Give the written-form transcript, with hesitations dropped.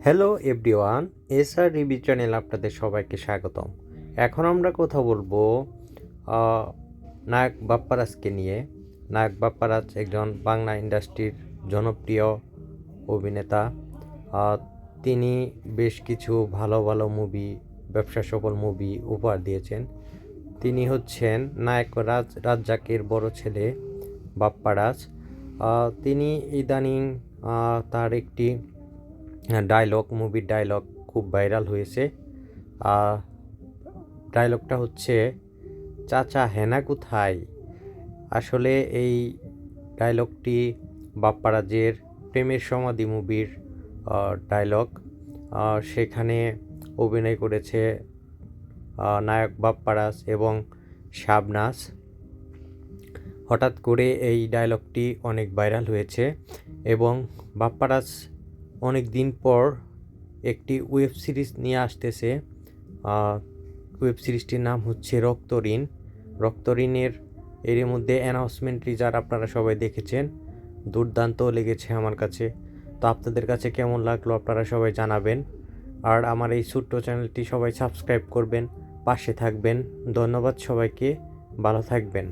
Hello everyone, SR review channel আপনাদের সবাইকে স্বাগতম। এখন আমরা কথা বলবো আহ, নায়ক বাপ্পারাজকে নিয়ে। নায়ক বাপ্পারাজ একজন বাংলা ইন্ডাস্ট্রির জনপ্রিয় অভিনেতা। তিনি বেশ কিছু ভালো ভালো মুভি, ব্যবসা সফল মুভি উপহার দিয়েছেন। তিনি হচ্ছেন নায়ক রাজ্জাকের বড় ছেলে বাপ্পারাজ। তিনি ইদানিং তার একটি মুভির ডায়লগ খুব ভাইরাল হয়েছে। ডায়লগটা হচ্ছে, চাচা হেনা কোথায়। আসলে এই ডায়লগটি বাপ্পারাজের প্রেমের সমাধি মুভির ডায়লগ। সেখানে অভিনয় করেছে নায়ক বাপ্পারাজ এবং শাবনাজ। হঠাৎ করে এই ডায়লগটি অনেক ভাইরাল হয়েছে এবং বাপ্পারাজ অনেক দিন পর একটি ওয়েব সিরিজ নিয়ে আসতেছে। ওয়েব সিরিজটির নাম হচ্ছে রক্তঋণ। রক্তঋণের এর মধ্যে অ্যানাউন্সমেন্ট টিজার আপনারা সবাই দেখেছেন, দুর্দান্ত লেগেছে আমার কাছে। তো আপনাদের কাছে কেমন লাগলো আপনারা সবাই জানাবেন। আর আমার এই ছোট্ট চ্যানেলটি সবাই সাবস্ক্রাইব করবেন, পাশে থাকবেন। ধন্যবাদ সবাইকে, ভালো থাকবেন।